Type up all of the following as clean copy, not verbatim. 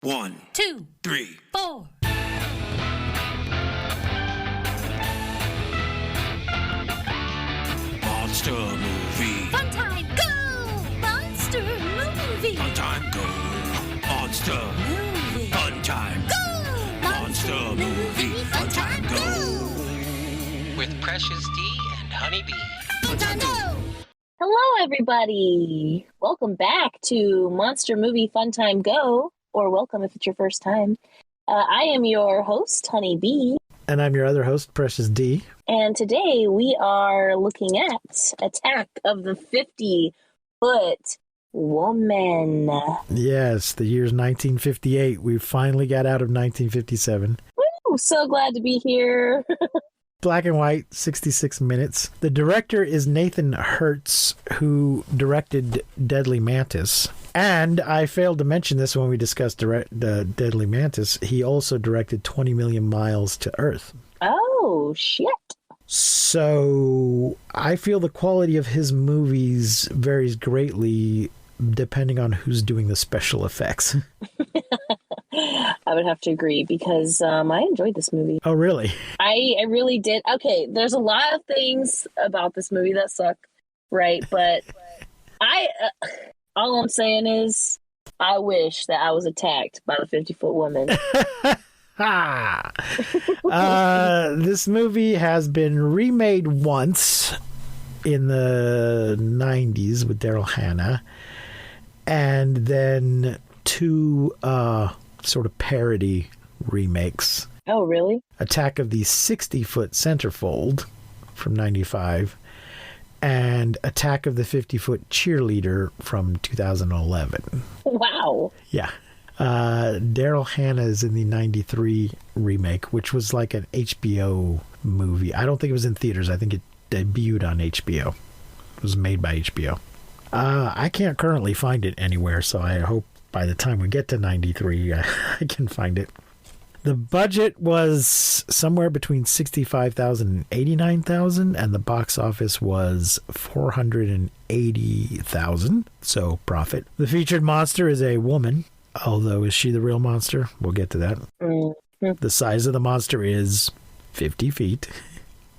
1, 2, 3. 4. Monster movie. Fun time, go! Monster movie. Fun time, go. Monster. Movie. Fun time. Go! Monster movie. Fun time, go. With Precious D and Honeybee. Fun time, go! Hello, everybody. Welcome back to Monster Movie Fun Time Go, or welcome if it's your first time. I am your host, Honey Bee, And I'm your other host, Precious D. and today we are looking at Attack of the 50-Foot Woman. Yes, the year's 1958. We finally got out of 1957. Woo! So glad to be here. Black and white, 66 minutes. The director is Nathan Hertz, who directed Deadly Mantis. And I failed to mention this when we discussed Deadly Mantis. He also directed 20 Million Miles to Earth. Oh, shit. So I feel the quality of his movies varies greatly depending on who's doing the special effects. I would have to agree because I enjoyed this movie. Oh, really? I really did. Okay, there's a lot of things about this movie that suck, right? But all I'm saying is, I wish that I was attacked by the 50-foot woman. Ha! This movie has been remade once in the 90s with Daryl Hannah, and then two sort of parody remakes. Oh, really? Attack of the 60-Foot Centerfold from 95 and Attack of the 50-Foot Cheerleader from 2011. Wow. Yeah. Daryl Hannah is in the 93 remake, which was like an HBO movie. I don't think it was in theaters. I think it debuted on HBO. It was made by HBO. I can't currently find it anywhere, so I hope by the time we get to 93, I can find it. The budget was somewhere between $65,000 and $89,000, and the box office was $480,000, so profit. The featured monster is a woman, although is she the real monster? We'll get to that. Mm-hmm. The size of the monster is 50 feet.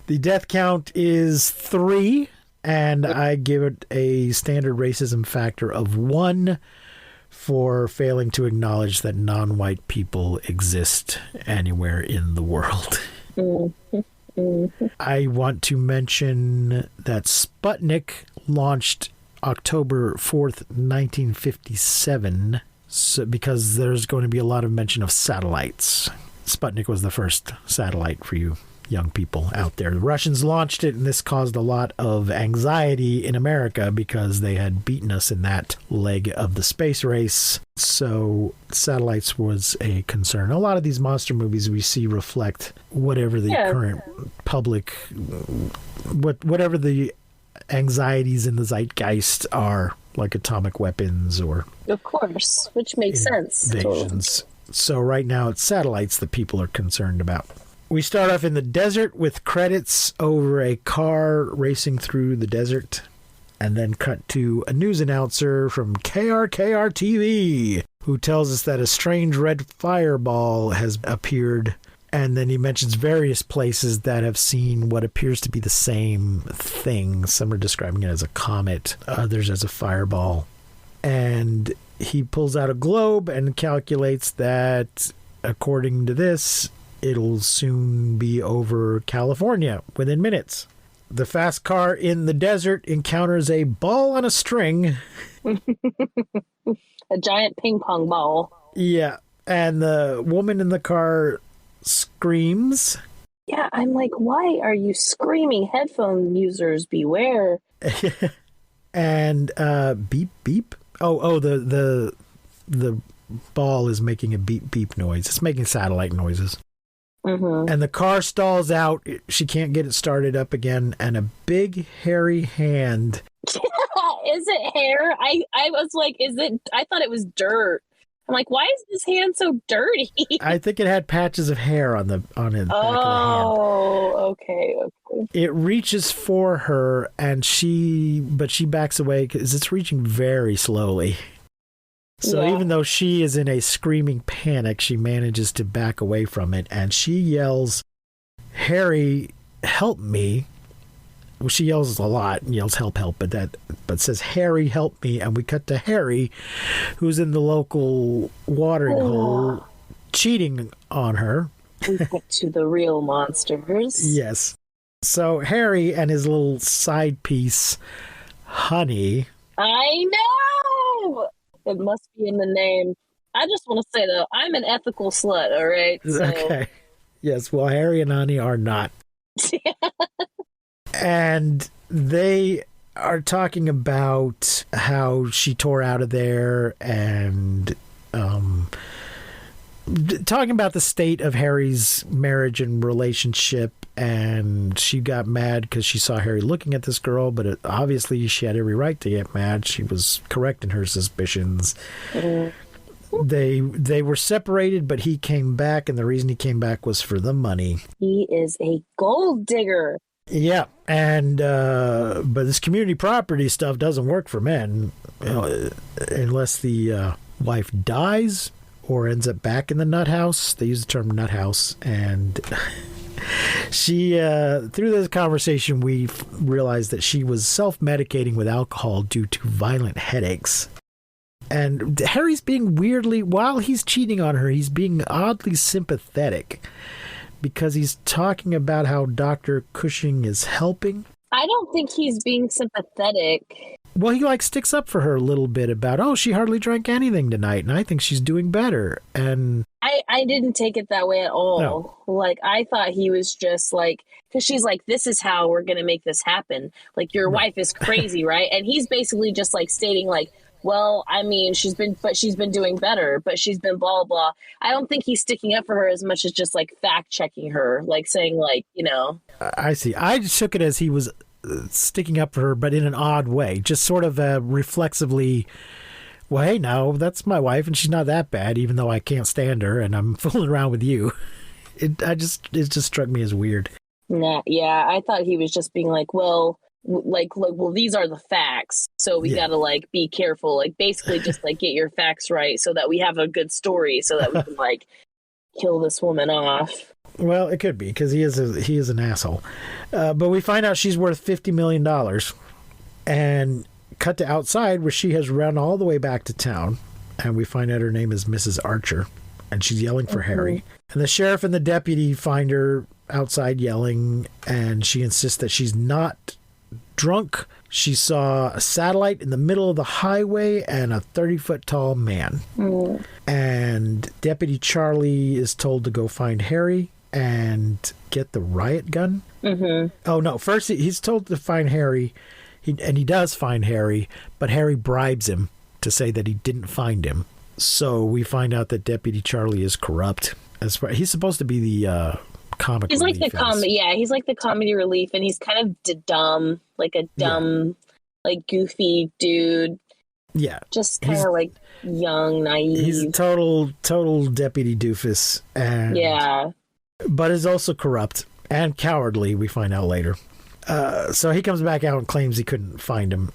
The death count is 3, and I give it a standard racism factor of 1 for failing to acknowledge that non-white people exist anywhere in the world. Mm-hmm. Mm-hmm. I want to mention that Sputnik launched October 4th, 1957, because there's going to be a lot of mention of satellites. Sputnik was the first satellite for you young people out there. The Russians launched it, and this caused a lot of anxiety in America because they had beaten us in that leg of the space race. So satellites was a concern. A lot of these monster movies we see reflect whatever the current public, whatever the anxieties in the zeitgeist are, like atomic weapons or Of course, which makes sense. invasions. So right now it's satellites that people are concerned about. We start off in the desert with credits over a car racing through the desert, and then cut to a news announcer from KRKR TV who tells us that a strange red fireball has appeared, and then he mentions various places that have seen what appears to be the same thing. Some are describing it as a comet, others as a fireball. And he pulls out a globe and calculates that, according to this, it'll soon be over California within minutes. The fast car in the desert encounters a ball on a string. A giant ping pong ball. Yeah, and the woman in the car screams. Yeah, I'm like, why are you screaming? Headphone users beware. And beep beep. Oh, the ball is making a beep beep noise. It's making satellite noises. Mm-hmm. And the car stalls out. She can't get it started up again. And a big hairy hand. Is it hair? I was like, is it? I thought it was dirt. I'm like, why is this hand so dirty? I think it had patches of hair on the back of the hand. Oh, okay. It reaches for her, and she backs away because it's reaching very slowly. So Yeah. even though she is in a screaming panic, she manages to back away from it, and she yells, "Harry, help me." Well, she yells a lot and yells help, but says, "Harry, help me." And we cut to Harry, who's in the local watering hole, cheating on her. We get to the real monsters. Yes. So Harry and his little side piece, Honey. I know! It must be in the name. I just want to say, though, I'm an ethical slut, all right? So, Okay. Yes, well, Harry and Honey are not. And they are talking about how she tore out of there and talking about the state of Harry's marriage and relationship. And she got mad because she saw Harry looking at this girl, but obviously she had every right to get mad. She was correct in her suspicions. They were separated, but he came back, and the reason he came back was for the money. He is a gold digger. Yeah, and but this community property stuff doesn't work for men, unless the wife dies or ends up back in the nut house. They use the term nut house, and she through this conversation we realized that she was self-medicating with alcohol due to violent headaches. And Harry's being weirdly, while he's cheating on her, he's being oddly sympathetic, because he's talking about how Dr. Cushing is helping. I don't think he's being sympathetic. Well, he sticks up for her a little bit about, oh, she hardly drank anything tonight, and I think she's doing better. And I didn't take it that way at all. No. Like, I thought he was just like, because she's like, this is how we're going to make this happen. Like, your wife is crazy, right? And he's basically just like stating like, well, I mean, she's been doing better, but she's been blah, blah. I don't think he's sticking up for her as much as just like fact checking her, like saying like, I see. I just took it as he was sticking up for her, but in an odd way, just sort of reflexively, well, hey, now that's my wife and she's not that bad, even though I can't stand her and I'm fooling around with you. It just struck me as weird. Nah, yeah, I thought he was just being like, well, these are the facts, so we gotta like be careful, like basically just like get your facts right so that we have a good story, so that we can like kill this woman off. Well, it could be, because he is an asshole. But we find out she's worth $50 million, and cut to outside where she has run all the way back to town, and we find out her name is Mrs. Archer, and she's yelling for Harry. And the sheriff and the deputy find her outside yelling, and she insists that she's not drunk. She saw a satellite in the middle of the highway and a 30-foot tall man. And Deputy Charlie is told to go find Harry and get the riot gun. Oh no, first he's told to find Harry, and he does find Harry, but Harry bribes him to say that he didn't find him. So we find out that Deputy Charlie is corrupt. He's supposed to be the comic He's relief. like the comedy, yeah. He's like the comedy relief, and he's kind of dumb, like a dumb, like goofy dude. Yeah, just kind of like young, naive. He's a total deputy doofus, and but is also corrupt and cowardly. We find out later. So he comes back out and claims he couldn't find him,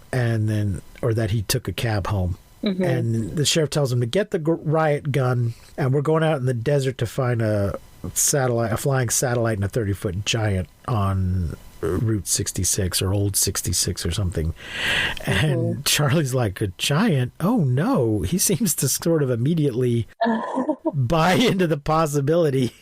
or that he took a cab home. And the sheriff tells him to get the riot gun, and we're going out in the desert to find a flying satellite and a 30-foot giant on Route 66 or Old 66 or something. And Charlie's like, a giant? Oh no. He seems to sort of immediately buy into the possibility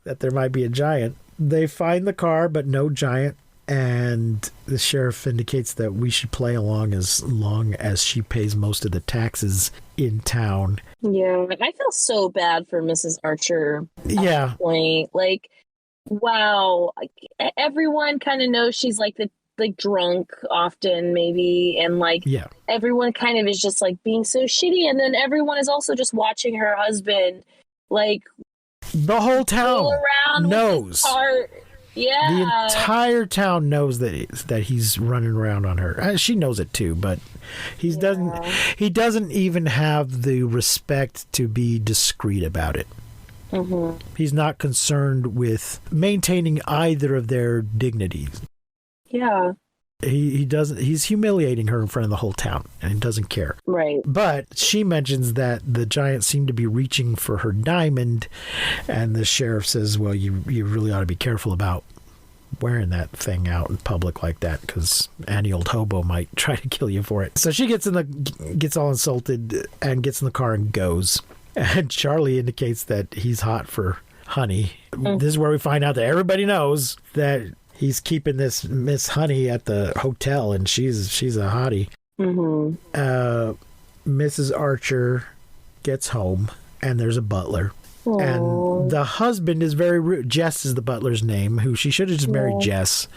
that there might be a giant. They find the car, but no giant. And the sheriff indicates that we should play along as long as she pays most of the taxes in town. Yeah, I feel so bad for Mrs. Archer. Yeah. Point. Like, wow. Everyone kind of knows she's like drunk often, maybe, and everyone kind of is just like being so shitty, and then everyone is also just watching her husband, like, the whole town around knows. Yeah, the entire town knows that he's running around on her. She knows it too, but he doesn't even have the respect to be discreet about it. He's not concerned with maintaining either of their dignities. Yeah. He doesn't. He's humiliating her in front of the whole town, and he doesn't care. Right. But she mentions that the giant seemed to be reaching for her diamond, and the sheriff says, "Well, you really ought to be careful about wearing that thing out in public like that, because any old hobo might try to kill you for it." So she gets all insulted and gets in the car and goes. And Charlie indicates that he's hot for Honey. This is where we find out that everybody knows that he's keeping this Miss Honey at the hotel, and she's a hottie. Mrs. Archer gets home, and there's a butler. Aww. And the husband is very rude. Jess is the butler's name, who she should have just married Jess.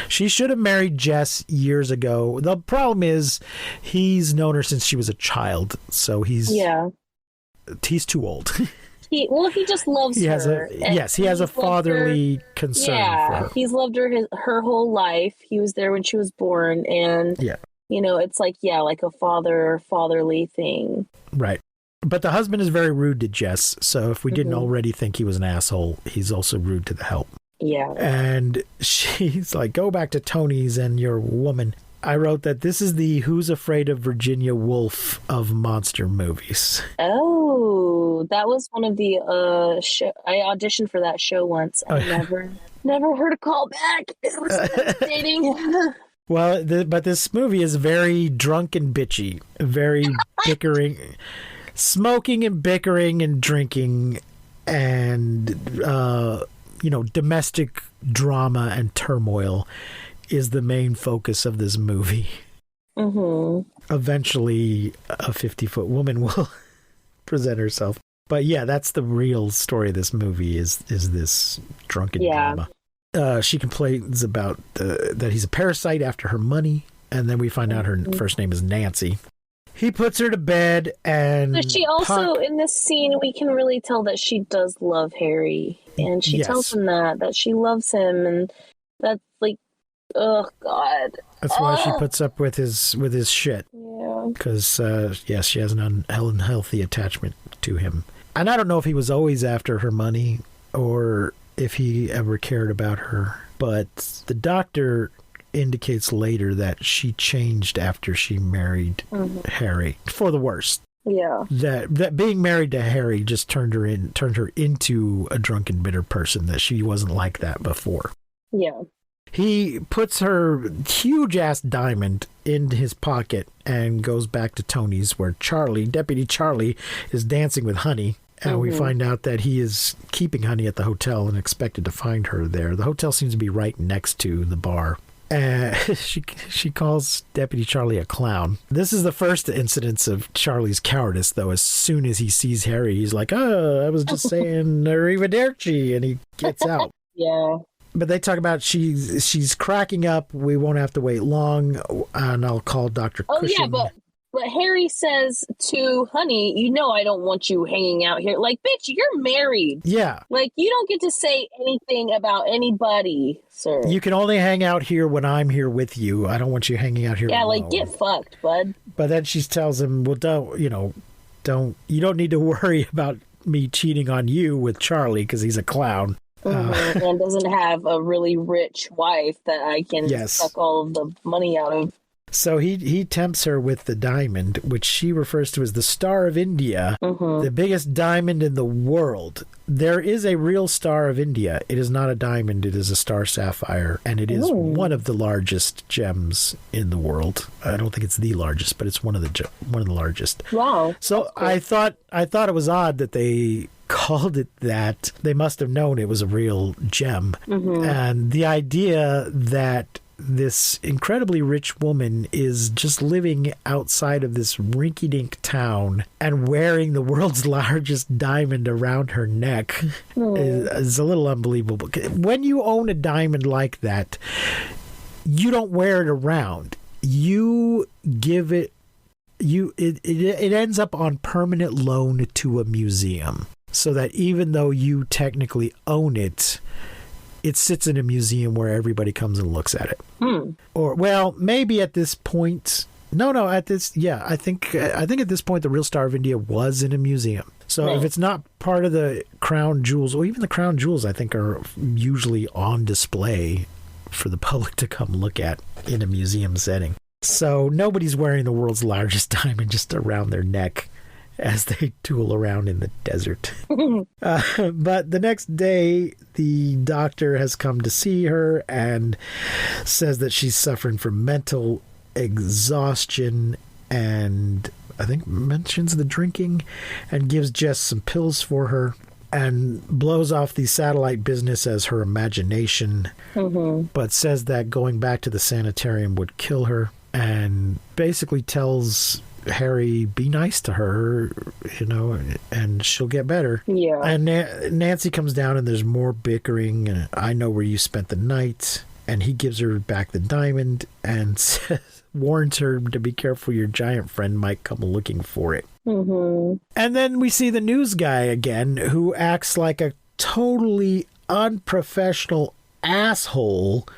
She should have married Jess years ago. The problem is he's known her since she was a child, so he's too old. He just loves her. He has a fatherly concern for her. He's loved her whole life. He was there when she was born, and it's like a fatherly thing. Right. But the husband is very rude to Jess, so if we didn't already think he was an asshole, he's also rude to the help. Yeah. And she's like, "Go back to Tony's and your woman." I wrote that this is the Who's Afraid of Virginia Woolf of monster movies. Oh, that was one of the show. I auditioned for that show once. I never heard a call back. It was devastating. Well, but this movie is very drunk and bitchy, very bickering, smoking and bickering and drinking, and domestic drama and turmoil is the main focus of this movie. Eventually, a 50-foot woman will present herself. But yeah, that's the real story of this movie is this drunken drama. She complains about that he's a parasite after her money, and then we find out her first name is Nancy. He puts her to bed, and so she also in this scene we can really tell that she does love Harry, and she tells him that she loves him, and that's like, oh God. That's why she puts up with his shit. Yeah. Because she has an unhealthy attachment to him, and I don't know if he was always after her money or if he ever cared about her, but the doctor indicates later that she changed after she married Harry for the worse. Yeah. That being married to Harry just turned her into a drunken, bitter person, that she wasn't like that before. Yeah. He puts her huge ass diamond in his pocket and goes back to Tony's, where Deputy Charlie is dancing with Honey. And we find out that he is keeping Honey at the hotel and expected to find her there. The hotel seems to be right next to the bar. She calls Deputy Charlie a clown. This is the first incidence of Charlie's cowardice, though. As soon as he sees Harry, he's like, "Oh, I was just saying arrivederci," and he gets out. Yeah. But they talk about she's cracking up. We won't have to wait long, and I'll call Dr. Cushing. Oh, yeah, but Harry says to Honey, I don't want you hanging out here. Like, bitch, you're married. Yeah. Like, you don't get to say anything about anybody, sir. You can only hang out here when I'm here with you. I don't want you hanging out here alone. Like, get fucked, bud. But then she tells him, well, you don't need to worry about me cheating on you with Charlie because he's a clown. And doesn't have a really rich wife that I can suck all of the money out of. So he tempts her with the diamond, which she refers to as the Star of India, the biggest diamond in the world. There is a real Star of India. It is not a diamond. It is a star sapphire, and it is one of the largest gems in the world. I don't think it's the largest, but it's one of the largest. Wow. So cool. I thought it was odd that they called it that. They must have known it was a real gem. And the idea that this incredibly rich woman is just living outside of this rinky-dink town and wearing the world's largest diamond around her neck is a little unbelievable. When you own a diamond like that, you don't wear it around. You give it, it ends up on permanent loan to a museum, so that even though you technically own it, it sits in a museum where everybody comes and looks at it. Or, well, maybe at this point. I think at this point the real Star of India was in a museum. So if it's not part of the crown jewels, or even the crown jewels, I think are usually on display for the public to come look at in a museum setting. So nobody's wearing the world's largest diamond just around their neck as they tool around in the desert. But the next day, the doctor has come to see her and says that she's suffering from mental exhaustion, and I think mentions the drinking, and gives Jess some pills for her, and blows off the satellite business as her imagination, but says that going back to the sanitarium would kill her, and basically tells Harry, be nice to her, and she'll get better. Yeah. And Nancy comes down and there's more bickering, and I know where you spent the night, and he gives her back the diamond and warns her to be careful, your giant friend might come looking for it. And then we see the news guy again, who acts like a totally unprofessional asshole,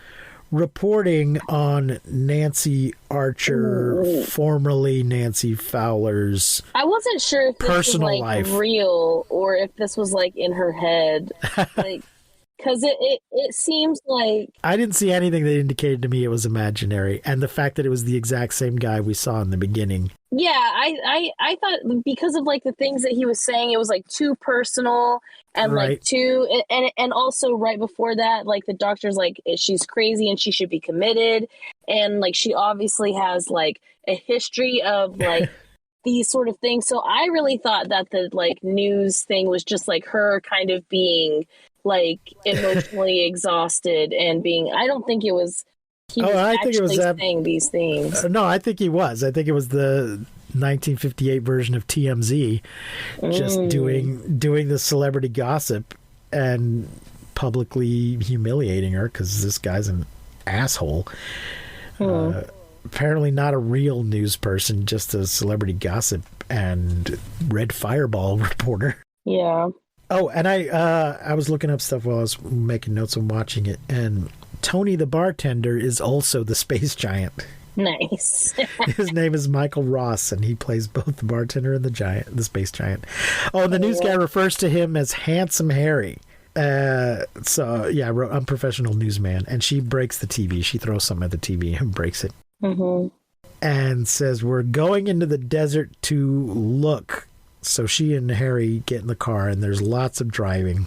reporting on Nancy Archer, formerly Nancy Fowler's I wasn't sure if this personal was like life. real or if this was like in her head, like because it seems like I didn't see anything that indicated to me it was imaginary, and the fact that it was the exact same guy we saw in the beginning. yeah, I thought because of like the things that he was saying, it was like too personal and Right. like too and also right before that, like the doctor's like she's crazy and she should be committed, and like she obviously has like a history of like these sort of things. So I really thought that the like news thing was just like her kind of being like emotionally exhausted and being. I don't think it was. He was I think it was actually saying these things. No, I think he was. I think it was the 1958 version of TMZ, just doing the celebrity gossip and publicly humiliating her because this guy's an asshole. Apparently not a real news person, just a celebrity gossip and Red Fireball reporter. Yeah. Oh, and I was looking up stuff while I was making notes and watching it, and Tony the bartender is also the space giant. Nice. His name is Michael Ross, and he plays both the bartender and the space giant. Oh, and the news guy refers to him as Handsome Harry. So, yeah, unprofessional newsman. And she breaks the TV. She throws something at the TV and breaks it. And says, we're going into the desert to look. So she and Harry get in the car, and there's lots of driving.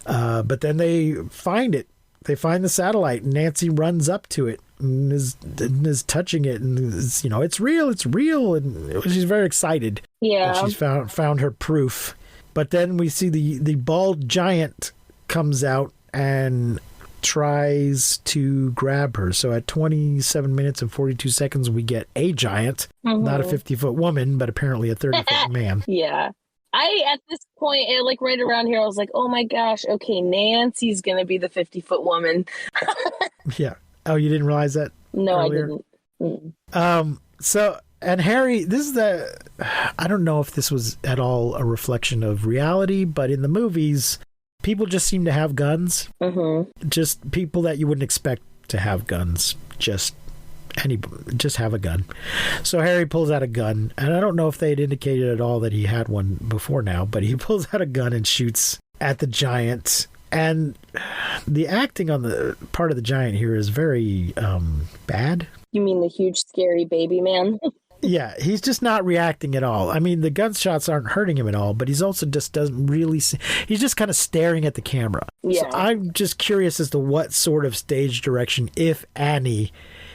But then they find it. They find the satellite, and Nancy runs up to it and is touching it, and is, it's real, and she's very excited. Yeah. That she's found her proof. But then we see the bald giant comes out and tries to grab her. So at 27 minutes and 42 seconds, we get a giant, not a 50-foot woman, but apparently a 30-foot man. Yeah. At this point, like right around here, I was like, oh my gosh, okay, Nancy's going to be the 50-foot woman. Yeah. Oh, you didn't realize that? No, earlier? I didn't. So, and Harry, I don't know if this was at all a reflection of reality, but in the movies, people just seem to have guns. Just people that you wouldn't expect to have guns. Just have a gun. So Harry pulls out a gun, and I don't know if they had indicated at all that he had one before now, but he pulls out a gun and shoots at the giant. And the acting on the part of the giant here is very bad. You mean the huge, scary baby man? Yeah, he's just not reacting at all. I mean, the gunshots aren't hurting him at all, but he's also just doesn't really see. He's just kind of staring at the camera. Yeah. So I'm just curious as to what sort of stage direction, if any,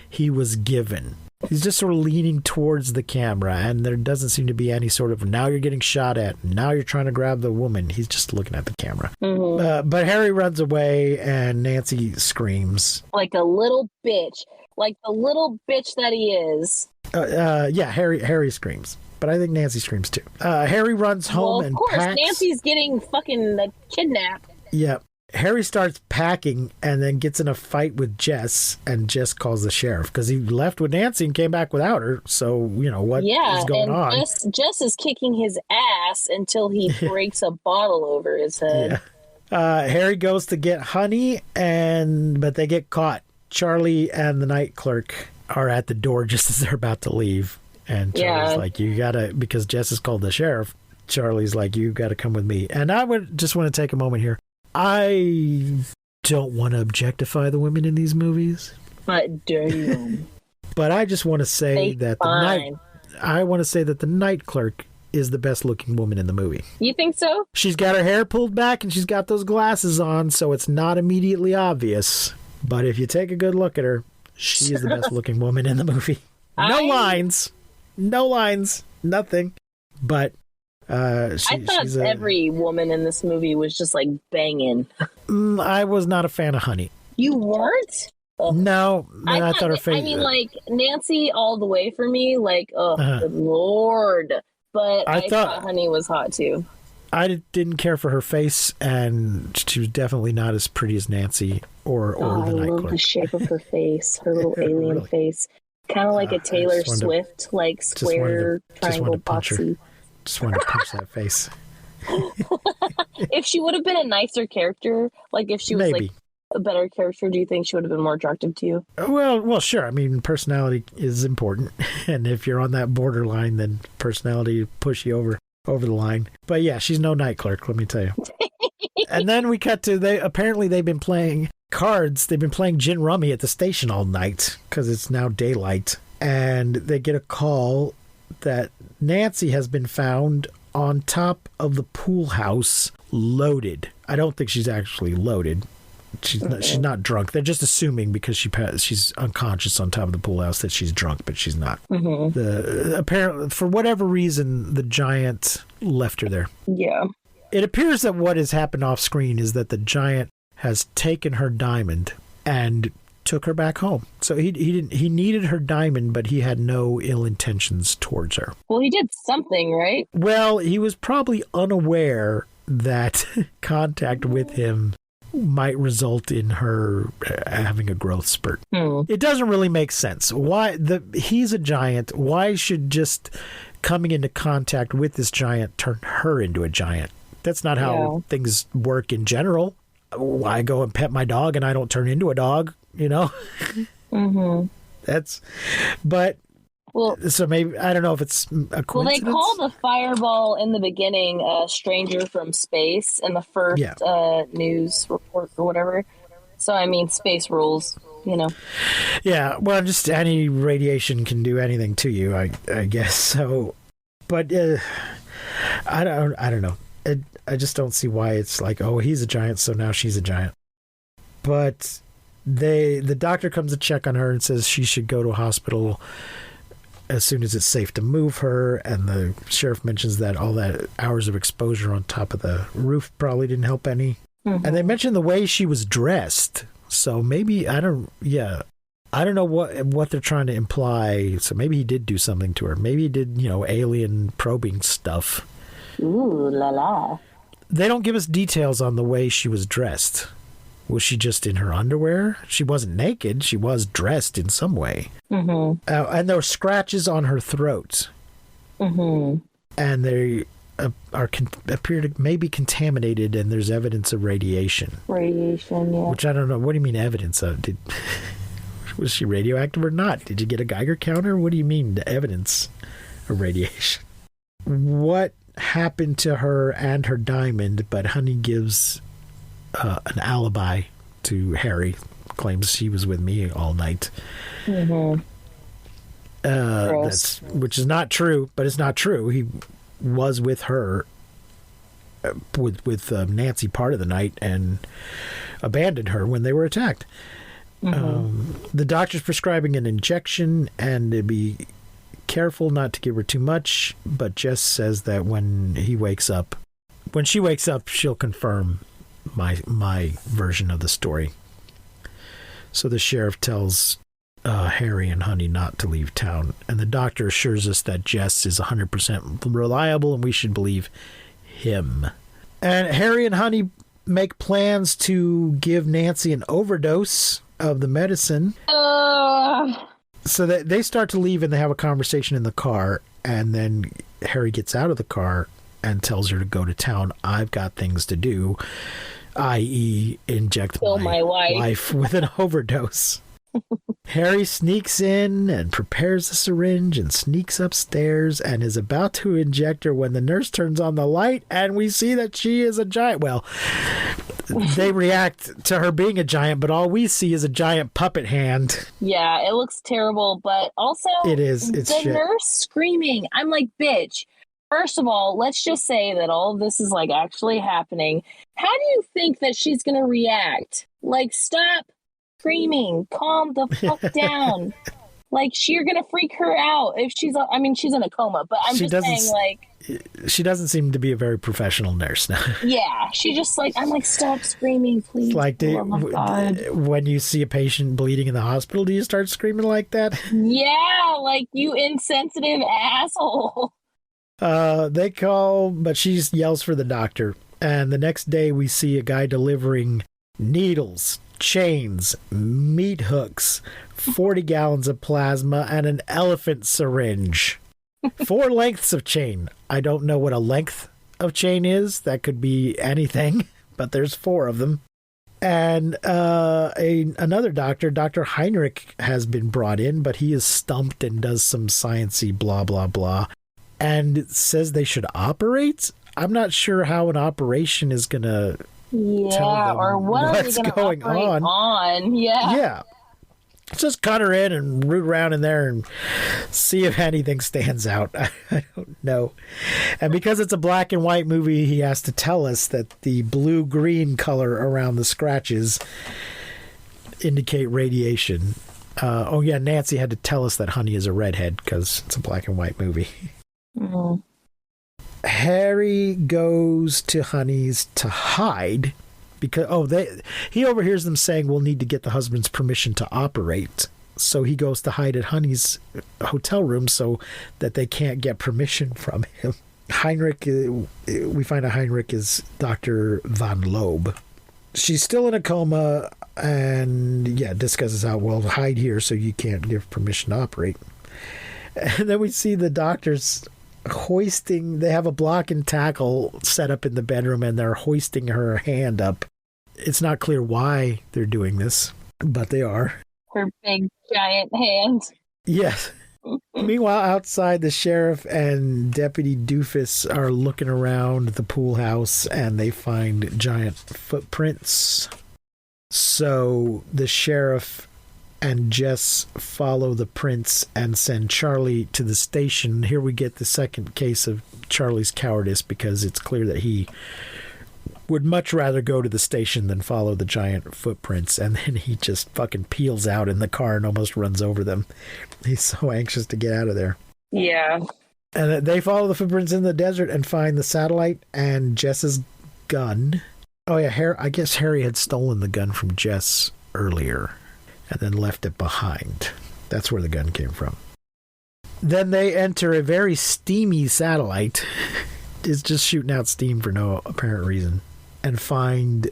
he was given. He's just sort of leaning towards the camera, and there doesn't seem to be any sort of, now you're getting shot at, now you're trying to grab the woman. He's just looking at the camera. But Harry runs away, and Nancy screams. Like a little bitch. Like the little bitch that he is. Yeah, Harry screams. But I think Nancy screams too. Harry runs home and course, packs. Nancy's getting fucking kidnapped. Yeah. Harry starts packing and then gets in a fight with Jess, and Jess calls the sheriff because he left with Nancy and came back without her. So, what is going on? Jess is kicking his ass until he breaks a bottle over his head. Yeah. Harry goes to get Honey, but they get caught. Charlie and the night clerk are at the door just as they're about to leave. And Charlie's like, you gotta, because Jess has called the sheriff, Charlie's like, you gotta come with me. And I would just want to take a moment here. I don't want to objectify the women in these movies, But damn. but I just want to say that the night clerk is the best looking woman in the movie. You think so? She's got her hair pulled back and she's got those glasses on, so it's not immediately obvious. But if you take a good look at her, she is the best looking woman in the movie. No lines, nothing. But I thought every woman in this movie was just like banging. I was not a fan of Honey. You weren't? No, I thought her face. I mean, like Nancy all the way for me. Like, oh, good Lord! But I thought Honey was hot too. I didn't care for her face, and she was definitely not as pretty as Nancy or the night I love clerk. the shape of her face, her little alien Really? face, kind of like a Taylor Swift, like square triangle boxy. Just wanted to punch that face. If she would have been a nicer character, like if she was Maybe. like a better character, do you think she would have been more attractive to you? Well, sure. I mean, personality is important, and if you're on that borderline, then personality push you over the line. But yeah, she's no night clerk, let me tell you. And then we cut to they've been playing cards. They've been playing gin rummy at the station all night because it's now daylight, and they get a call that Nancy has been found on top of the pool house, loaded. I don't think she's actually loaded. She's not drunk. They're just assuming because she's unconscious on top of the pool house that she's drunk, but she's not. Mm-hmm. Apparently, for whatever reason, the giant left her there. Yeah. It appears that what has happened off screen is that the giant has taken her diamond and took her back home. So he needed her diamond, but he had no ill intentions towards her. Well, he did something, right? Well, he was probably unaware that contact with him might result in her having a growth spurt. It doesn't really make sense. He's a giant. Why should just coming into contact with this giant turn her into a giant? That's not how things work in general. I go and pet my dog and I don't turn into a dog, you know? Mm-hmm. So maybe, I don't know if it's a coincidence. Well, they call the fireball in the beginning a stranger from space in the first news report or whatever. So, I mean, space rules, you know. Yeah, well, just any radiation can do anything to you, I guess. So, but I don't know. I just don't see why it's like, oh, he's a giant, so now she's a giant. But the doctor comes to check on her and says she should go to a hospital as soon as it's safe to move her, and the sheriff mentions that all that hours of exposure on top of the roof probably didn't help any. Mm-hmm. And they mentioned the way she was dressed, so maybe I don't know what they're trying to imply. So maybe he did do something to her. Maybe he did, alien probing stuff. Ooh la la. They don't give us details on the way she was dressed. Was she just in her underwear? She wasn't naked. She was dressed in some way. Mm-hmm. And there were scratches on her throat. Mm-hmm. And they appear to maybe contaminated, and there's evidence of radiation. Radiation, yeah. Which I don't know. What do you mean evidence of? Was she radioactive or not? Did you get a Geiger counter? What do you mean evidence of radiation? What happened to her and her diamond? But Honey gives an alibi to Harry, claims she was with me all night. Mm-hmm. Which is not true, but it's not true. He was with her, with Nancy part of the night, and abandoned her when they were attacked. Mm-hmm. The doctor's prescribing an injection, and to be careful not to give her too much, but Jess says that when she wakes up, she'll confirm my version of the story. So the sheriff tells Harry and Honey not to leave town, and the doctor assures us that Jess is 100% reliable and we should believe him. And Harry and Honey make plans to give Nancy an overdose of the medicine. So they start to leave, and they have a conversation in the car, and then Harry gets out of the car and tells her to go to town. I've got things to do, i.e. inject my wife with an overdose. Harry sneaks in and prepares the syringe and sneaks upstairs and is about to inject her when the nurse turns on the light and we see that she is a giant. Well, they react to her being a giant, but all we see is a giant puppet hand. Yeah, it looks terrible, but also It is. It's the shit. nurse screaming. I'm like, bitch. First of all, let's just say that all of this is like actually happening. How do you think that she's going to react? Like, stop screaming. Calm the fuck down. Like, you're going to freak her out if she's, I mean, she's in a coma, but I'm She just saying, like, She doesn't seem to be a very professional nurse now. yeah, she just like, I'm like, stop screaming, please. Like, Oh my God. when you see a patient bleeding in the hospital, do you start screaming like that? Yeah, like, you insensitive asshole. They call, but she yells for the doctor. And the next day, we see a guy delivering needles, chains, meat hooks, 40 gallons of plasma, and an elephant syringe. 4 lengths of chain. I don't know what a length of chain is. That could be anything, but there's 4 of them. And another doctor, Dr. Heinrich, has been brought in, but he is stumped and does some sciencey blah, blah, blah. And it says they should operate? I'm not sure how an operation is going to tell Yeah, them or what are what's they going to going operate on? Yeah. Yeah. Just cut her in and root around in there and see if anything stands out. I don't know. And because it's a black and white movie, he has to tell us that the blue-green color around the scratches indicate radiation. Oh, yeah, Nancy had to tell us that Honey is a redhead because it's a black and white movie. Mm. Harry goes to Honey's to hide because he overhears them saying we'll need to get the husband's permission to operate. So he goes to hide at Honey's hotel room so that they can't get permission from him. Heinrich, we find out Heinrich is Dr. Van Loeb. She's still in a coma and discusses how we'll hide here so you can't give permission to operate. And then we see the doctors hoisting, they have a block and tackle set up in the bedroom and they're hoisting her hand up. It's not clear why they're doing this, but they are. Her big giant hand. Yes. Meanwhile, outside, the sheriff and Deputy Doofus are looking around the pool house and they find giant footprints. So the sheriff and Jess follow the prints and send Charlie to the station. Here we get the second case of Charlie's cowardice because it's clear that he would much rather go to the station than follow the giant footprints. And then he just fucking peels out in the car and almost runs over them. He's so anxious to get out of there. Yeah. And they follow the footprints in the desert and find the satellite and Jess's gun. Oh yeah, I guess Harry had stolen the gun from Jess earlier and then left it behind. That's where the gun came from. Then they enter a very steamy satellite. It's just shooting out steam for no apparent reason. And find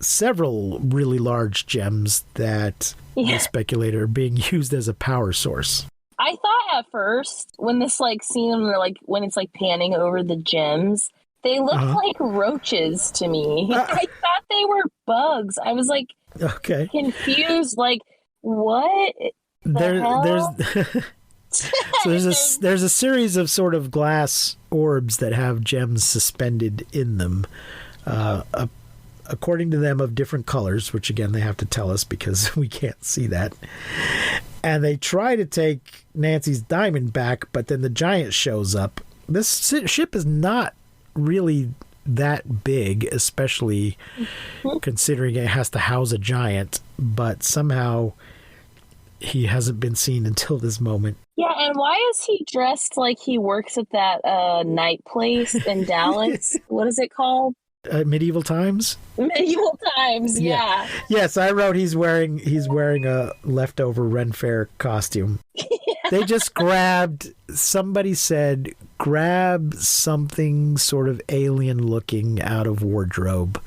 several really large gems that they speculate are being used as a power source. I thought at first when this scene where when it's panning over the gems, they looked like roaches to me. I thought they were bugs. I was okay, confused. What? So there's a series of sort of glass orbs that have gems suspended in them, according to them of different colors, which again they have to tell us because we can't see that. And they try to take Nancy's diamond back, but then the giant shows up. This ship is not really that big, especially considering it has to house a giant, but somehow he hasn't been seen until this moment. Yeah, and why is he dressed like he works at that night place in Dallas? What is it called? Medieval Times? Medieval Times, yeah. Yes, I wrote he's wearing a leftover Ren Fair costume. They just somebody said, grab something sort of alien looking out of wardrobe.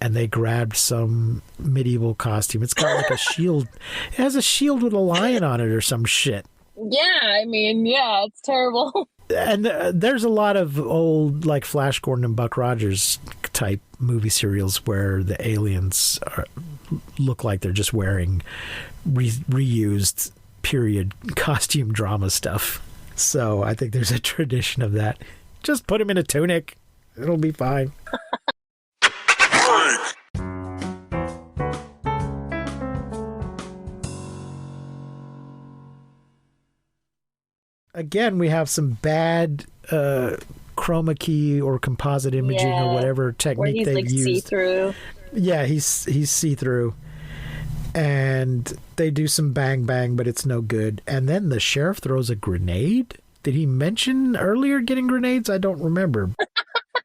And they grabbed some medieval costume. It's got a shield. It has a shield with a lion on it or some shit. Yeah, I mean, it's terrible. And there's a lot of old, Flash Gordon and Buck Rogers type movie serials where the aliens look like they're just wearing reused period costume drama stuff. So I think there's a tradition of that. Just put him in a tunic. It'll be fine. Again, we have some bad chroma key or composite imaging or whatever Where technique he's they've like used. see-through. Yeah, he's see-through. And they do some bang bang, but it's no good. And then the sheriff throws a grenade. Did he mention earlier getting grenades? I don't remember.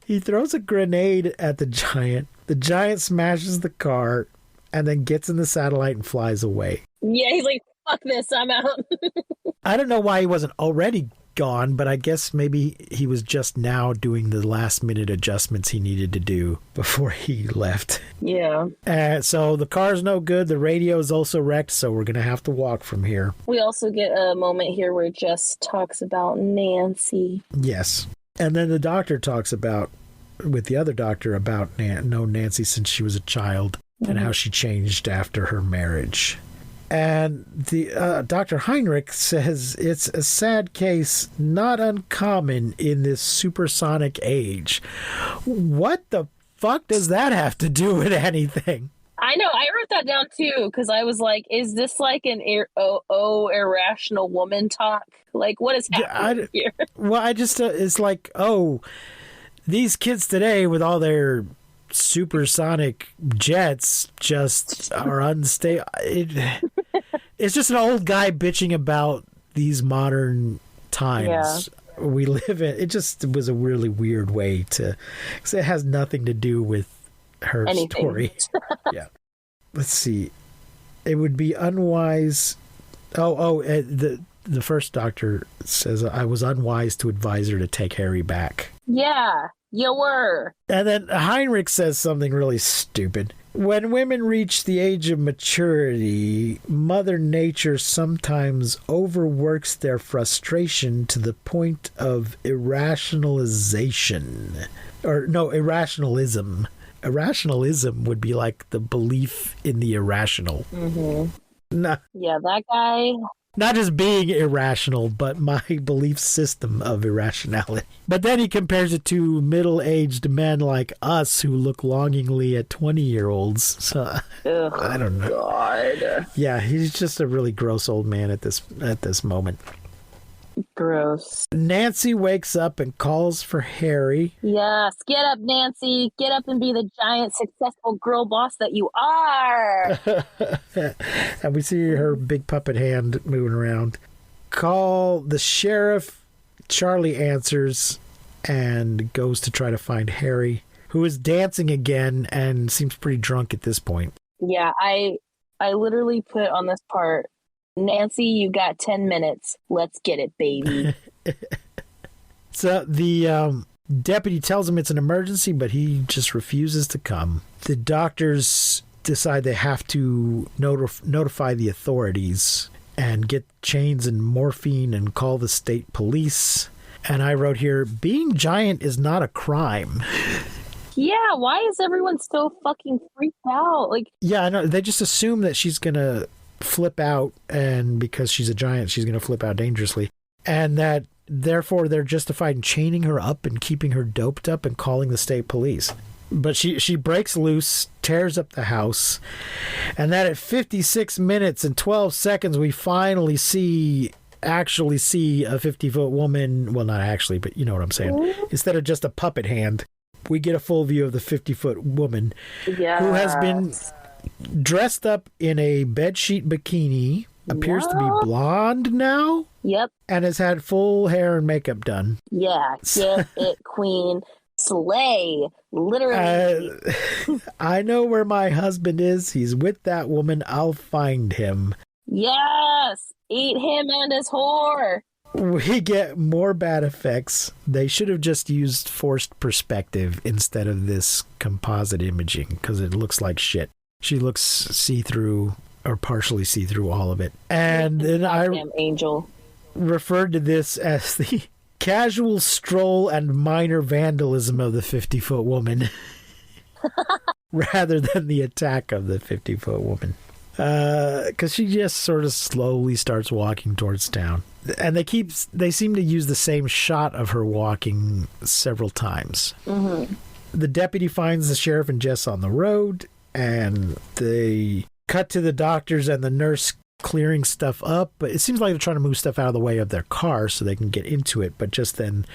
He throws a grenade at the giant. The giant smashes the car and then gets in the satellite and flies away. Yeah, he's like, fuck this, I'm out. I don't know why he wasn't already gone, but I guess maybe he was just now doing the last minute adjustments he needed to do before he left. Yeah. So the car's no good. The radio is also wrecked, so we're going to have to walk from here. We also get a moment here where Jess talks about Nancy. Yes. And then the doctor talks about, with the other doctor, about known Nancy since she was a child and how she changed after her marriage. And the Dr. Heinrich says it's a sad case, not uncommon in this supersonic age. What the fuck does that have to do with anything? I know, I wrote that down too, because I was like, is this like an irrational woman talk? Like, what is happening here? Well, I just, it's like, these kids today with all their supersonic jets just are unstable. It's just an old guy bitching about these modern times we live in. It just was a really weird way to, because it has nothing to do with her story. Yeah. Let's see. It would be unwise. The first doctor says I was unwise to advise her to take Harry back. Yeah, you were. And then Heinrich says something really stupid. When women reach the age of maturity, Mother Nature sometimes overworks their frustration to the point of irrationalization. Irrationalism. Irrationalism would be like the belief in the irrational. Mm-hmm. Yeah, that guy. Not just being irrational, but my belief system of irrationality. But then he compares it to middle-aged men like us who look longingly at 20-year-olds. So I don't know. God. Yeah, he's just a really gross old man at this moment. Gross. Nancy wakes up and calls for Harry. Yes, get up, Nancy. Get up and be the giant, successful girl boss that you are. And we see her big puppet hand moving around. Call the sheriff. Charlie answers and goes to try to find Harry, who is dancing again and seems pretty drunk at this point. Yeah, I literally put on this part, Nancy, you got 10 minutes. Let's get it, baby. So the deputy tells him it's an emergency, but he just refuses to come. The doctors decide they have to notify the authorities and get chains and morphine and call the state police. And I wrote here, being giant is not a crime. Yeah, why is everyone so fucking freaked out? Yeah, I know. They just assume that she's going to flip out, and because she's a giant, she's going to flip out dangerously. And that, therefore, they're justified in chaining her up and keeping her doped up and calling the state police. But she breaks loose, tears up the house, and that at 56 minutes and 12 seconds, we finally actually see a 50-foot woman. Well, not actually, but you know what I'm saying. Instead of just a puppet hand, we get a full view of the 50-foot woman who has been dressed up in a bedsheet bikini, appears to be blonde now. Yep. And has had full hair and makeup done. Yeah, get it, queen. Slay. Literally. I know where my husband is. He's with that woman. I'll find him. Yes. Eat him and his whore. We get more bad effects. They should have just used forced perspective instead of this composite imaging, because it looks like shit. She looks see-through or partially see-through all of it. And then I angel referred to this as the casual stroll and minor vandalism of the 50-foot woman rather than the attack of the 50-foot woman. Because she just sort of slowly starts walking towards town. And they seem to use the same shot of her walking several times. Mm-hmm. The deputy finds the sheriff and Jess on the road, and they cut to the doctors and the nurse clearing stuff up. But it seems like they're trying to move stuff out of the way of their car so they can get into it. But just then,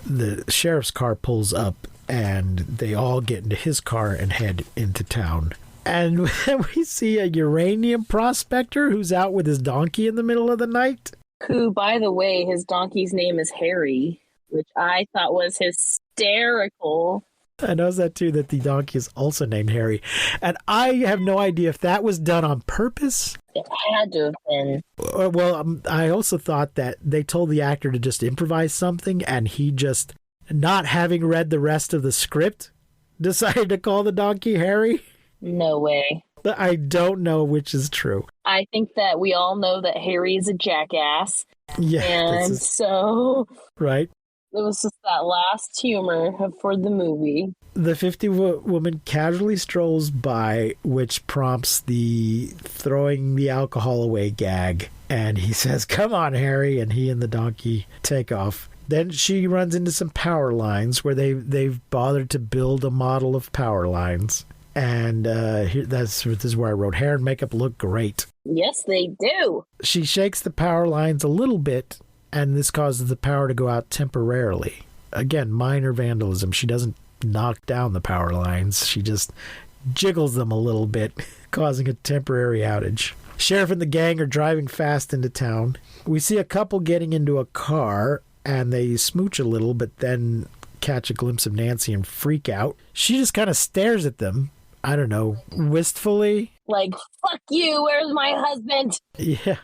the sheriff's car pulls up, and they all get into his car and head into town. And then we see a uranium prospector who's out with his donkey in the middle of the night. Who, by the way, his donkey's name is Harry, which I thought was hysterical. I noticed that too, that the donkey is also named Harry. And I have no idea if that was done on purpose. It had to have been. Well, I also thought that they told the actor to just improvise something, and he just, not having read the rest of the script, decided to call the donkey Harry. No way. But I don't know which is true. I think that we all know that Harry is a jackass. Yeah. And so right. it was just that last humor for the movie. The 50 woman casually strolls by, which prompts the throwing the alcohol away gag. And he says, "Come on, Harry," and he and the donkey take off. Then she runs into some power lines where they've bothered to build a model of power lines. And this is where I wrote, hair and makeup look great. Yes, they do. She shakes the power lines a little bit, and this causes the power to go out temporarily. Again, minor vandalism. She doesn't knock down the power lines. She just jiggles them a little bit, causing a temporary outage. Sheriff and the gang are driving fast into town. We see a couple getting into a car, and they smooch a little, but then catch a glimpse of Nancy and freak out. She just kind of stares at them, I don't know, wistfully. Like, fuck you, where's my husband? Yeah.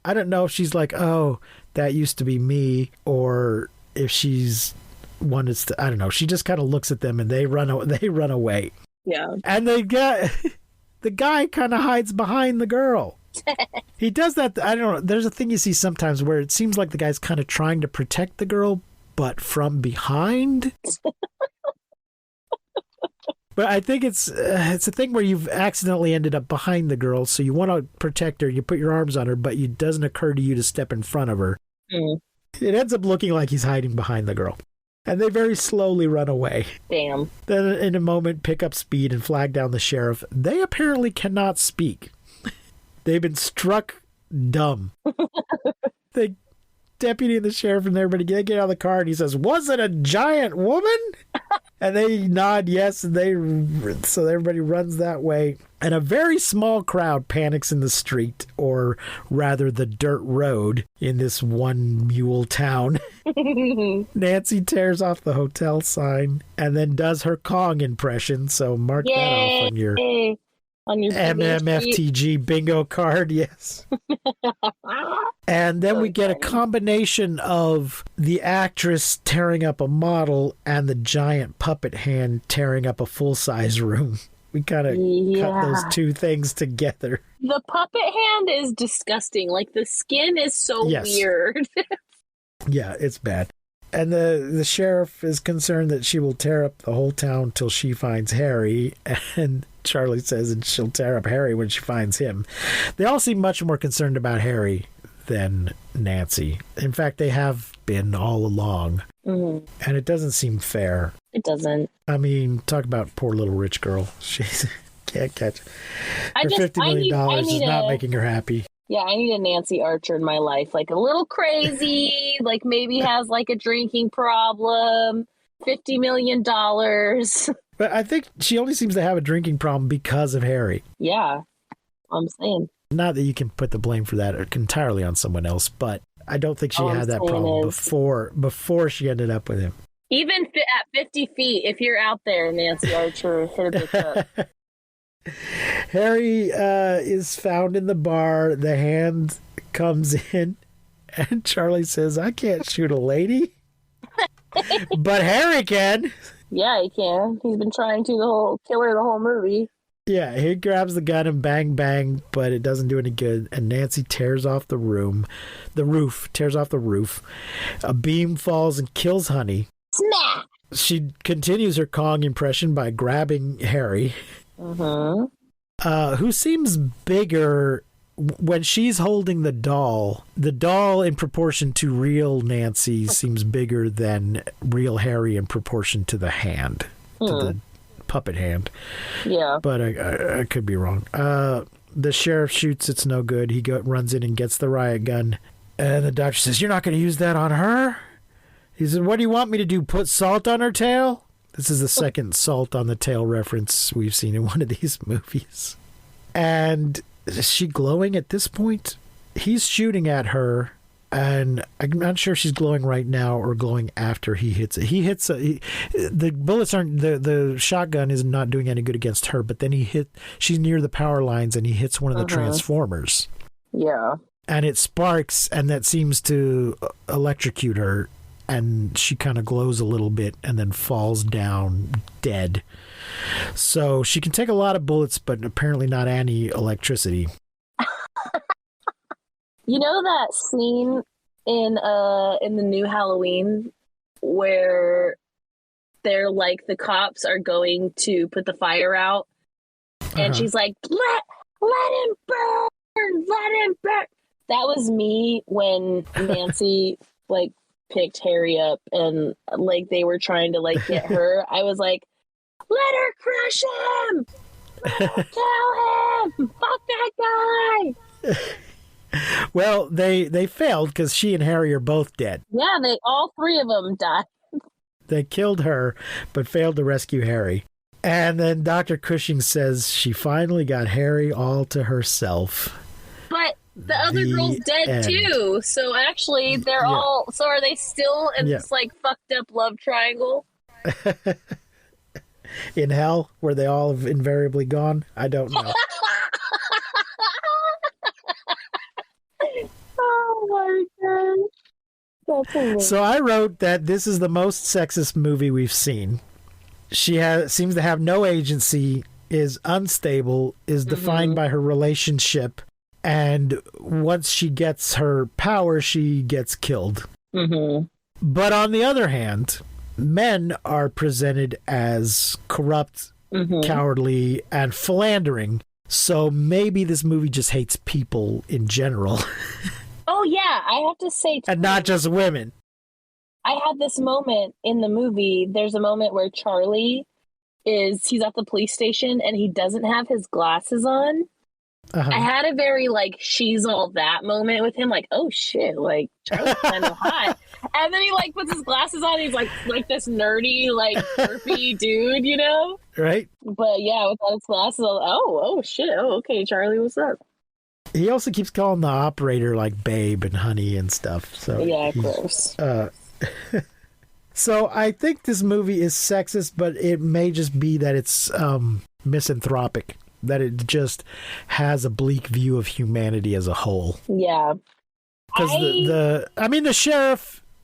I don't know if she's like, oh, that used to be me, or if she's wanted to, I don't know. She just kind of looks at them and they run away. Yeah. And the guy kind of hides behind the girl. He does that. I don't know. There's a thing you see sometimes where it seems like the guy's kind of trying to protect the girl, but from behind. But I think it's a thing where you've accidentally ended up behind the girl, so you want to protect her, you put your arms on her, but it doesn't occur to you to step in front of her. Mm. It ends up looking like he's hiding behind the girl. And they very slowly run away. Damn. Then in a moment pick up speed and flag down the sheriff. They apparently cannot speak. They've been struck dumb. The deputy and the sheriff and everybody get out of the car, and he says, "Was it a giant woman?" And they nod yes, and so everybody runs that way. And a very small crowd panics in the street, or rather the dirt road, in this one mule town. Nancy tears off the hotel sign and then does her Kong impression, so mark that off on your MMFTG bingo card, yes. And then we get a combination of the actress tearing up a model and the giant puppet hand tearing up a full-size room. We kind of cut those two things together. The puppet hand is disgusting. Like, the skin is so weird. Yeah, it's bad. And the sheriff is concerned that she will tear up the whole town till she finds Harry. And Charlie says that she'll tear up Harry when she finds him. They all seem much more concerned about Harry than Nancy. In fact, they have been all along. Mm-hmm. And it doesn't seem fair. It doesn't. I mean, talk about poor little rich girl. She can't catch. Her $50 million is not making her happy. Yeah, I need a Nancy Archer in my life. Like, a little crazy, like maybe has like a drinking problem, $50 million. But I think she only seems to have a drinking problem because of Harry. Yeah, I'm saying. Not that you can put the blame for that entirely on someone else, but I don't think she had that problem before she ended up with him. Even at 50 feet, if you're out there, Nancy Archer, hit a bitch up. Harry is found in the bar. The hand comes in, and Charlie says, "I can't shoot a lady." But Harry can. Yeah, he can. He's been trying to kill her the whole movie. Yeah, he grabs the gun and bang, bang, but it doesn't do any good. And Nancy tears off the roof. A beam falls and kills Honey. Smack! She continues her Kong impression by grabbing Harry. Mm-hmm. Who seems bigger when she's holding the doll. The doll in proportion to real Nancy seems bigger than real Harry in proportion to the hand. to the puppet hand. Yeah. But I could be wrong. The sheriff shoots. It's no good. He runs in and gets the riot gun. And the doctor says, "You're not going to use that on her?" He said, "What do you want me to do? Put salt on her tail?" This is the second salt on the tail reference we've seen in one of these movies. And is she glowing at this point? He's shooting at her, and I'm not sure if she's glowing right now or glowing after he hits it. The bullets aren't, the shotgun is not doing any good against her, but then she's near the power lines and he hits one of the transformers. Yeah. And it sparks, and that seems to electrocute her, and she kind of glows a little bit and then falls down dead. So she can take a lot of bullets, but apparently not any electricity. You know that scene in the new Halloween where they're like, the cops are going to put the fire out, and she's like, let him burn, let him burn. That was me when Nancy like picked Harry up and like they were trying to like get her. I was like, let her crush him, let her kill him, fuck that guy. Well, they failed because she and Harry are both dead. Yeah, all three of them died. They killed her, but failed to rescue Harry. And then Dr. Cushing says she finally got Harry all to herself. But the other girl's dead too. So actually, they're all. So are they still in this like fucked up love triangle? In hell, where they all have invariably gone? I don't know. Oh my god. That's amazing. So I wrote that this is the most sexist movie we've seen. She seems to have no agency, is unstable, is defined by her relationship, and once she gets her power, she gets killed. But on the other hand, men are presented as corrupt, cowardly, and philandering. So maybe this movie just hates people in general. Oh yeah, I have to say, and not just women. I had this moment in the movie. There's a moment where Charlie he's at the police station and he doesn't have his glasses on. I had a very like she's all that moment with him, like, oh shit, like Charlie's kind of hot. And then he like puts his glasses on, he's like this nerdy, like derpy dude, you know? Right. But yeah, without his glasses on, oh shit, oh okay, Charlie, what's up? He also keeps calling the operator like babe and honey and stuff. So yeah, gross. So I think this movie is sexist, but it may just be that it's misanthropic, that it just has a bleak view of humanity as a whole. Yeah. Because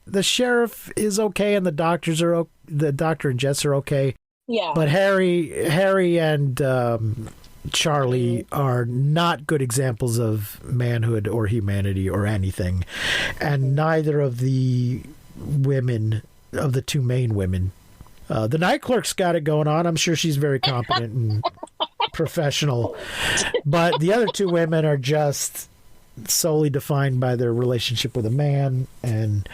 the sheriff is okay, and the doctor and Jess are okay. Yeah. But Harry and Charlie are not good examples of manhood or humanity or anything, and neither of the women, of the two main women, the night clerk's got it going on. I'm sure she's very competent and professional, but the other two women are just solely defined by their relationship with a man, and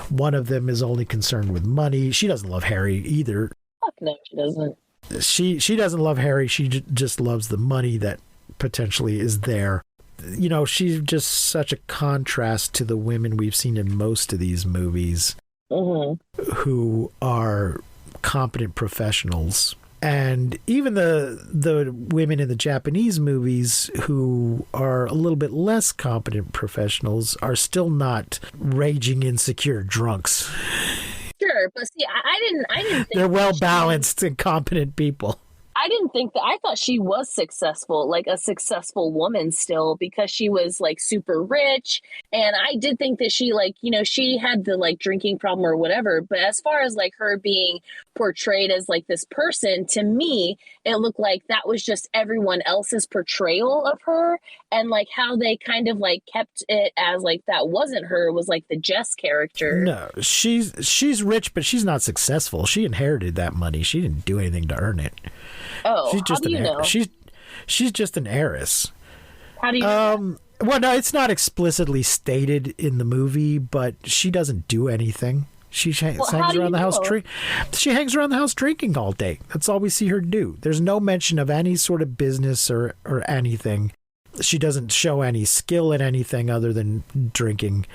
one of them is only concerned with money. She doesn't love Harry either. Fuck no, she doesn't. She doesn't love Harry. She just loves the money that potentially is there. You know, she's just such a contrast to the women we've seen in most of these movies, who are competent professionals. And even the women in the Japanese movies who are a little bit less competent professionals are still not raging insecure drunks. Sure, but see, I didn't think they're well balanced and competent people. I didn't think that. I thought she was successful, like a successful woman still, because she was like super rich. And I did think that she like, you know, she had the like drinking problem or whatever. But as far as like her being portrayed as like this person, to me, it looked like that was just everyone else's portrayal of her. And like how they kind of like kept it as like that wasn't her, was like the Jess character. No, she's rich, but she's not successful. She inherited that money. She didn't do anything to earn it. Oh, she's just how do you know? She's just an heiress. How do you know Well, no, it's not explicitly stated in the movie, but she doesn't do anything. She hangs how do around you the house know? She hangs around the house drinking all day. That's all we see her do. There's no mention of any sort of business or anything. She doesn't show any skill at anything other than drinking.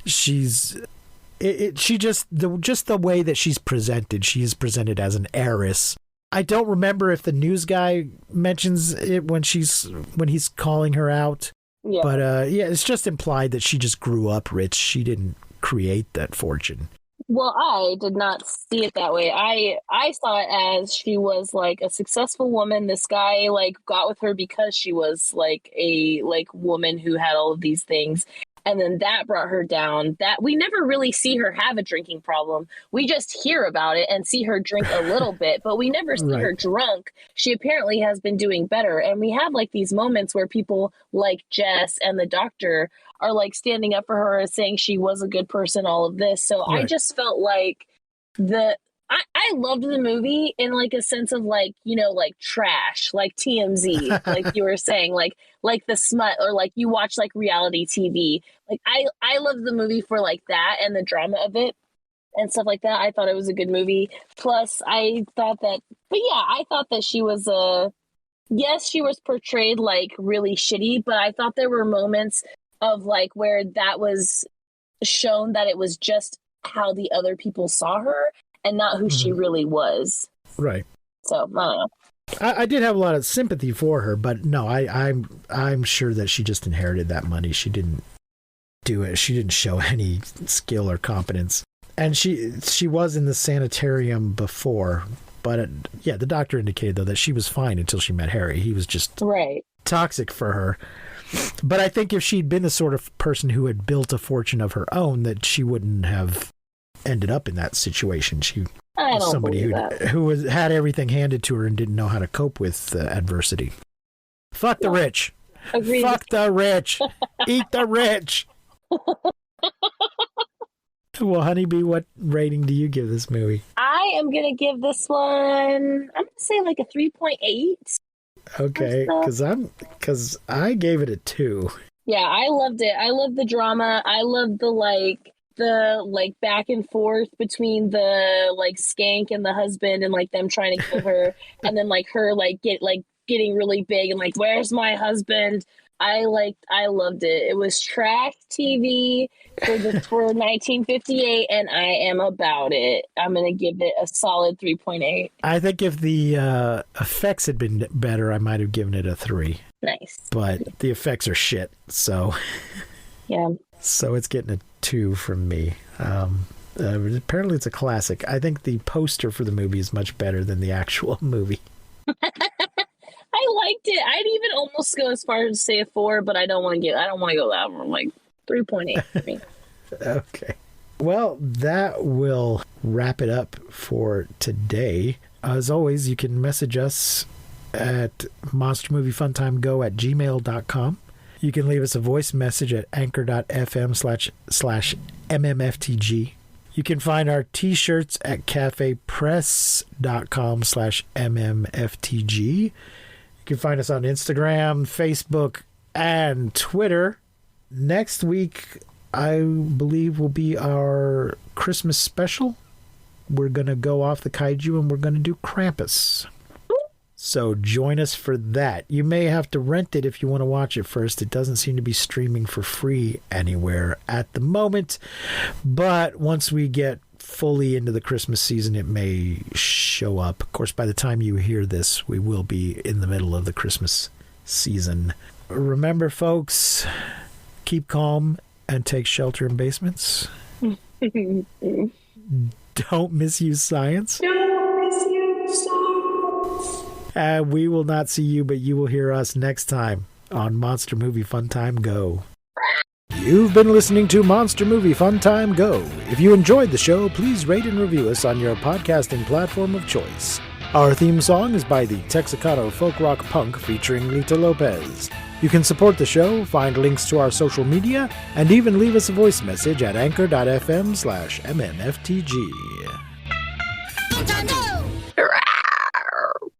She just the way that she's presented. She is presented as an heiress. I don't remember if the news guy mentions it when he's calling her out. Yeah. But yeah, it's just implied that she just grew up rich. She didn't create that fortune. Well, I did not see it that way. I saw it as she was like a successful woman. This guy like got with her because she was like a woman who had all of these things. And then that brought her down. That we never really see her have a drinking problem. We just hear about it and see her drink a little bit, but we never see her drunk. She apparently has been doing better. And we have like these moments where people like Jess and the doctor are like standing up for her and saying she was a good person, all of this. So I just felt like I loved the movie in like a sense of like, you know, like trash, like TMZ, like you were saying, like the smut, or like you watch like reality TV. Like I loved the movie for like that and the drama of it and stuff like that. I thought it was a good movie. Plus I thought that she was yes, she was portrayed like really shitty, but I thought there were moments of like where that was shown that it was just how the other people saw her and not who she really was. Right. So, I don't know. I did have a lot of sympathy for her, but no, I'm sure that she just inherited that money. She didn't do it. She didn't show any skill or competence. And she was in the sanitarium before, but yeah, the doctor indicated though that she was fine until she met Harry. He was just toxic for her. But I think if she'd been the sort of person who had built a fortune of her own, that she wouldn't have ended up in that situation. She was somebody who had everything handed to her and didn't know how to cope with adversity. Fuck the rich. Agreed. Fuck the rich. Eat the rich. Well, Honeybee, what rating do you give this movie? I am going to give this one, I'm going to say like a 3.8. Okay, because I gave it a 2. Yeah, I loved it. I loved the drama. I loved the back and forth between the like skank and the husband and like them trying to kill her and then like her getting really big and like, where's my husband? I loved it. It was trash TV for 1958 and I am about it. I'm going to give it a solid 3.8. I think if the effects had been better, I might have given it a 3. Nice. But the effects are shit, so yeah. So it's getting a 2 from me. Apparently it's a classic. I think the poster for the movie is much better than the actual movie. I liked it. I'd even almost go as far as to say a 4, but I don't want to go that one. Like 3.8 for me. Okay. Well, that will wrap it up for today. As always, you can message us at monstermoviefuntimego@gmail.com. You can leave us a voice message at anchor.fm/mmftg. You can find our t-shirts at cafepress.com/mmftg. You can find us on Instagram, Facebook, and Twitter. Next week, I believe, will be our Christmas special. We're going to go off the kaiju and we're going to do Krampus. So join us for that. You may have to rent it if you want to watch it first. It doesn't seem to be streaming for free anywhere at the moment. But once we get fully into the Christmas season, it may show up. Of course, by the time you hear this, we will be in the middle of the Christmas season. Remember, folks, keep calm and take shelter in basements. Don't misuse science. And we will not see you, but you will hear us next time on Monster Movie Fun Time Go. You've been listening to Monster Movie Fun Time Go. If you enjoyed the show, please rate and review us on your podcasting platform of choice. Our theme song is by the Texacato Folk Rock Punk featuring Lita Lopez. You can support the show, find links to our social media, and even leave us a voice message at anchor.fm/mmftg. Fun time go!